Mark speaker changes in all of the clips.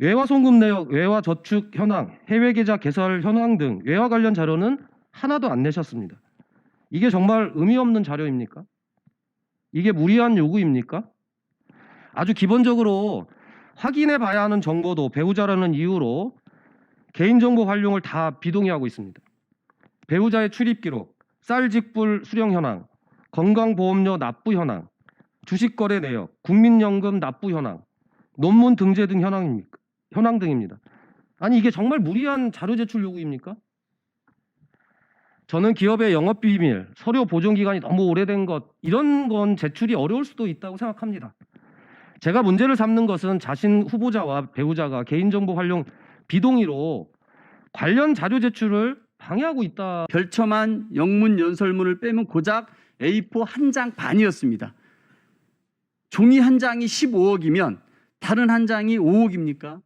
Speaker 1: 외화 송금 내역, 외화 저축 현황, 해외 계좌 개설 현황 등 외화 관련 자료는 하나도 안 내셨습니다. 이게 정말 의미 없는 자료입니까? 이게 무리한 요구입니까? 아주 기본적으로 확인해 봐야 하는 정보도 배우자라는 이유로 개인정보 활용을 다 비동의하고 있습니다. 배우자의 출입 기록, 쌀 직불 수령 현황, 건강보험료 납부 현황, 주식거래 내역, 국민연금 납부 현황, 논문 등재 등 현황 등입니다. 아니 이게 정말 무리한 자료 제출 요구입니까? 저는 기업의 영업비밀, 서류 보존 기간이 너무 오래된 것 이런 건 제출이 어려울 수도 있다고 생각합니다. 제가 문제를 삼는 것은 자신 후보자와 배우자가 개인정보 활용 비동의로 관련 자료 제출을 방해하고 있다.
Speaker 2: 별첨한 영문 연설문을 빼면 고작 A4 한 장 반이었습니다. 종이 한 장이 15억이면 다른 한 장이 5억입니까?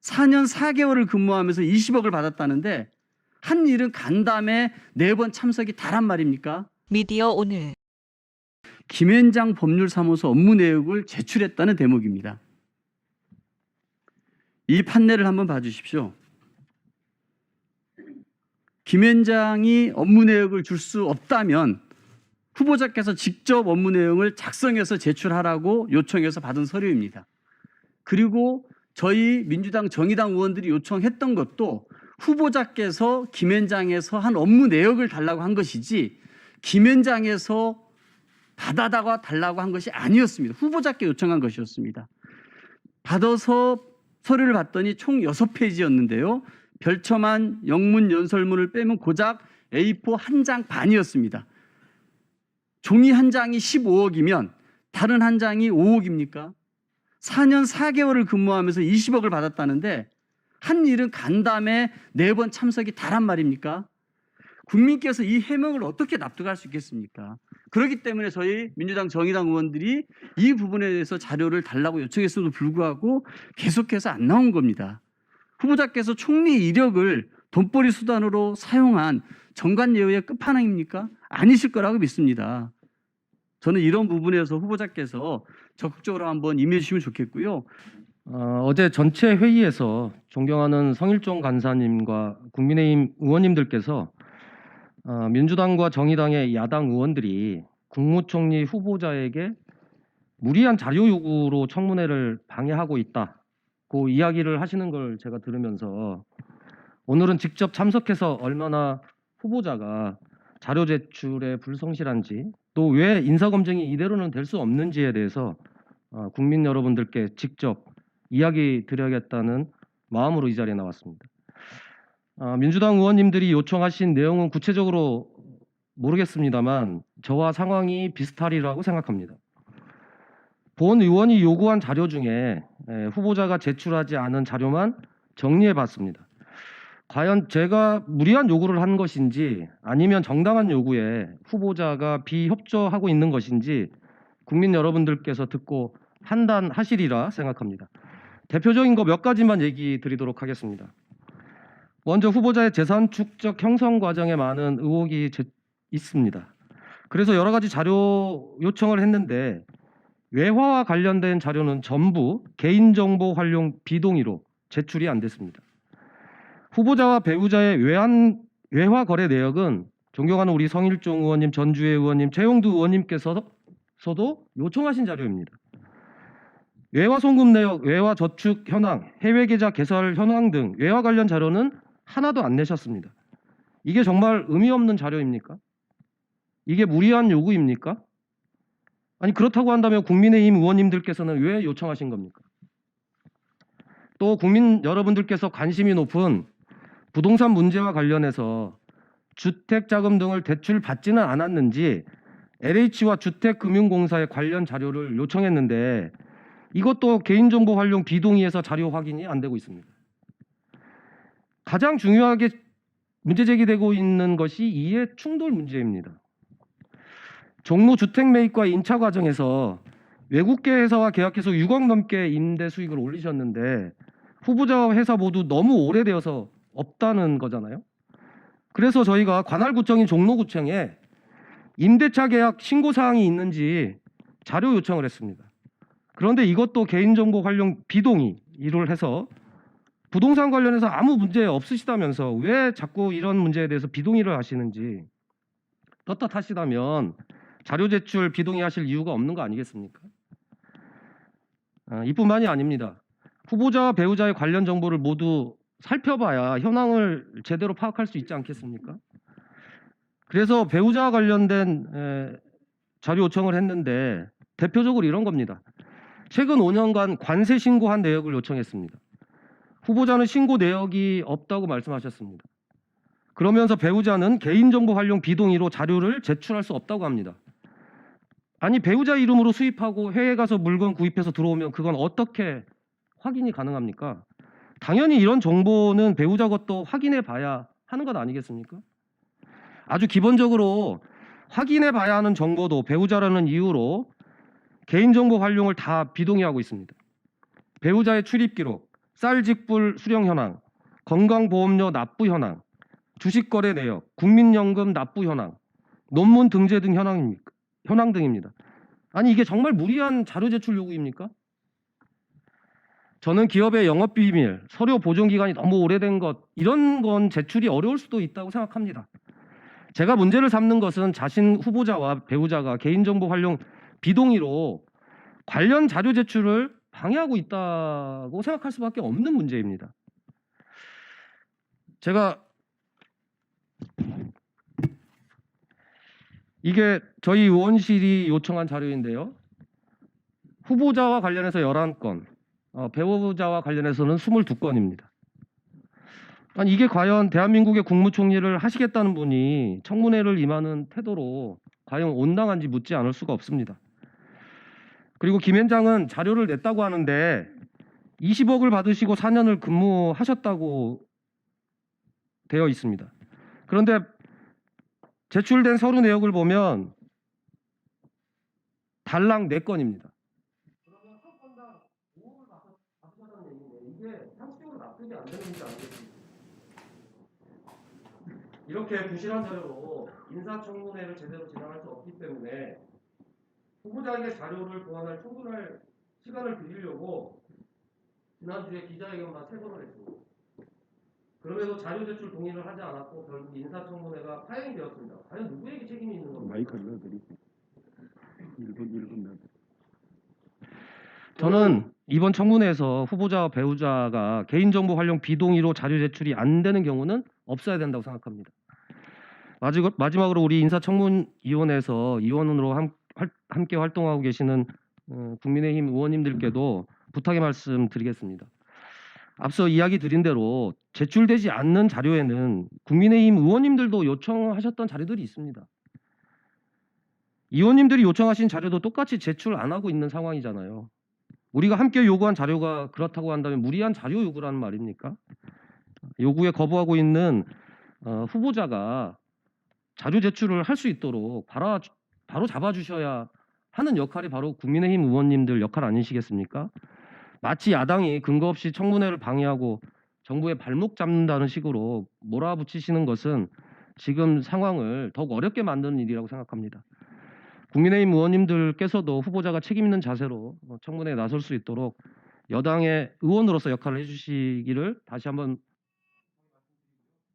Speaker 2: 4년 4개월을 근무하면서 20억을 받았다는데 한 일은 간담회 4번 참석이 다란 말입니까?
Speaker 3: 미디어 오늘
Speaker 2: 김현장 법률사무소 업무 내역을 제출했다는 대목입니다. 이 판례를 한번 봐주십시오. 김현장이 업무 내역을 줄 수 없다면 후보자께서 직접 업무 내용을 작성해서 제출하라고 요청해서 받은 서류입니다. 그리고 저희 민주당 정의당 의원들이 요청했던 것도 후보자께서 김현장에서 한 업무 내역을 달라고 한 것이지 김현장에서 받아다가 달라고 한 것이 아니었습니다. 후보자께 요청한 것이었습니다. 받아서 서류를 봤더니 총 6페이지였는데요. 별첨한 영문 연설문을 빼면 고작 A4 한 장 반이었습니다. 종이 한 장이 15억이면 다른 한 장이 5억입니까? 4년 4개월을 근무하면서 20억을 받았다는데 한 일은 간담회 4번 참석이 다란 말입니까? 국민께서 이 해명을 어떻게 납득할 수 있겠습니까? 그렇기 때문에 저희 민주당 정의당 의원들이 이 부분에 대해서 자료를 달라고 요청했음에도 불구하고 계속해서 안 나온 겁니다. 후보자께서 총리 이력을 돈벌이 수단으로 사용한 정관 예우의 끝판왕입니까? 아니실 거라고 믿습니다. 저는 이런 부분에서 후보자께서 적극적으로 한번 임해 주시면 좋겠고요.
Speaker 1: 어제 전체 회의에서 존경하는 성일종 간사님과 국민의힘 의원님들께서 민주당과 정의당의 야당 의원들이 국무총리 후보자에게 무리한 자료 요구로 청문회를 방해하고 있다고 이야기를 하시는 걸 제가 들으면서 오늘은 직접 참석해서 얼마나 후보자가 자료 제출에 불성실한지 또 왜 인사검증이 이대로는 될 수 없는지에 대해서 국민 여러분들께 직접 이야기 드려야겠다는 마음으로 이 자리에 나왔습니다. 민주당 의원님들이 요청하신 내용은 구체적으로 모르겠습니다만 저와 상황이 비슷하리라고 생각합니다. 본 의원이 요구한 자료 중에 후보자가 제출하지 않은 자료만 정리해 봤습니다. 과연 제가 무리한 요구를 한 것인지 아니면 정당한 요구에 후보자가 비협조하고 있는 것인지 국민 여러분들께서 듣고 판단하시리라 생각합니다. 대표적인 거 몇 가지만 얘기 드리도록 하겠습니다. 먼저 후보자의 재산 축적 형성 과정에 많은 의혹이 있습니다. 그래서 여러 가지 자료 요청을 했는데 외화와 관련된 자료는 전부 개인정보 활용 비동의로 제출이 안 됐습니다. 후보자와 배우자의 외화 거래 내역은 존경하는 우리 성일종 의원님, 전주혜 의원님, 최용두 의원님께서도 요청하신 자료입니다. 외화 송금 내역, 외화 저축 현황, 해외 계좌 개설 현황 등 외화 관련 자료는 하나도 안 내셨습니다. 이게 정말 의미 없는 자료입니까? 이게 무리한 요구입니까? 아니 그렇다고 한다면 국민의힘 의원님들께서는 왜 요청하신 겁니까? 또 국민 여러분들께서 관심이 높은 부동산 문제와 관련해서 주택자금 등을 대출 받지는 않았는지 LH와 주택금융공사의 관련 자료를 요청했는데 이것도 개인정보 활용 비동의에서 자료 확인이 안 되고 있습니다. 가장 중요하게 문제 제기되고 있는 것이 이해 충돌 문제입니다. 종로 주택 매입과 인차 과정에서 외국계 회사와 계약해서 6억 넘게 임대 수익을 올리셨는데 후보자와 회사 모두 너무 오래되어서 없다는 거잖아요. 그래서 저희가 관할구청인 종로구청에 임대차 계약 신고 사항이 있는지 자료 요청을 했습니다. 그런데 이것도 개인정보 활용 비동의를 해서 부동산 관련해서 아무 문제 없으시다면서 왜 자꾸 이런 문제에 대해서 비동의를 하시는지, 떳떳하시다면 자료 제출 비동의하실 이유가 없는 거 아니겠습니까? 이뿐만이 아닙니다. 후보자와 배우자의 관련 정보를 모두 살펴봐야 현황을 제대로 파악할 수 있지 않겠습니까? 그래서 배우자와 관련된 자료 요청을 했는데 대표적으로 이런 겁니다. 최근 5년간 관세 신고한 내역을 요청했습니다. 후보자는 신고 내역이 없다고 말씀하셨습니다. 그러면서 배우자는 개인정보 활용 비동의로 자료를 제출할 수 없다고 합니다. 아니, 배우자 이름으로 수입하고 해외 가서 물건 구입해서 들어오면 그건 어떻게 확인이 가능합니까? 당연히 이런 정보는 배우자 것도 확인해 봐야 하는 것 아니겠습니까? 아주 기본적으로 확인해 봐야 하는 정보도 배우자라는 이유로 개인정보 활용을 다 비동의하고 있습니다. 배우자의 출입 기록, 쌀직불 수령 현황, 건강보험료 납부 현황, 주식거래 내역, 국민연금 납부 현황, 논문 등재 등 현황 등입니다. 아니, 이게 정말 무리한 자료 제출 요구입니까? 저는 기업의 영업비밀, 서류 보존 기간이 너무 오래된 것, 이런 건 제출이 어려울 수도 있다고 생각합니다. 제가 문제를 삼는 것은 자신 후보자와 배우자가 개인정보 활용 비동의로 관련 자료 제출을 방해하고 있다고 생각할 수밖에 없는 문제입니다. 제가 이게 저희 의원실이 요청한 자료인데요. 후보자와 관련해서 11건, 배우자와 관련해서는 22건입니다. 아니, 이게 과연 대한민국의 국무총리를 하시겠다는 분이 청문회를 임하는 태도로 과연 온당한지 묻지 않을 수가 없습니다. 그리고 김 위원장은 자료를 냈다고 하는데 20억을 받으시고 4년을 근무하셨다고 되어 있습니다. 그런데 제출된 서류 내역을 보면 달랑 4건입니다. 그러면 한 건당 5억을 받으셨다는 얘기인데 이게 상식적으로 납득이 안 되는 문제 아니겠습니까? 이렇게 부실한 자료로 인사청문회를 제대로 진행할 수 없기 때문에 후보자에게 자료를 보완할 충분할 시간을 드리려고 지난주에 기자회견만 3번을 했습니다. 그럼에도 자료 제출 동의를 하지 않았고 결국 인사청문회가 파행이 되었습니다. 과연 누구에게 책임이 있는 겁니까?
Speaker 3: 마이크를 넣어드리고 1분 넣어.
Speaker 1: 저는 이번 청문회에서 후보자와 배우자가 개인정보 활용 비동의로 자료 제출이 안 되는 경우는 없어야 된다고 생각합니다. 마지막으로 우리 인사청문위원회에서 위원으로 함께 활동하고 계시는 국민의힘 의원님들께도 부탁의 말씀 드리겠습니다. 앞서 이야기 드린 대로 제출되지 않는 자료에는 국민의힘 의원님들도 요청하셨던 자료들이 있습니다. 의원님들이 요청하신 자료도 똑같이 제출 안 하고 있는 상황이잖아요. 우리가 함께 요구한 자료가 그렇다고 한다면 무리한 자료 요구라는 말입니까? 요구에 거부하고 있는 후보자가 자료 제출을 할 수 있도록 바로 잡아주셔야 하는 역할이 바로 국민의힘 의원님들 역할 아니시겠습니까? 마치 야당이 근거 없이 청문회를 방해하고 정부의 발목 잡는다는 식으로 몰아붙이시는 것은 지금 상황을 더욱 어렵게 만드는 일이라고 생각합니다. 국민의힘 의원님들께서도 후보자가 책임 있는 자세로 청문회에 나설 수 있도록 여당의 의원으로서 역할을 해주시기를 다시 한번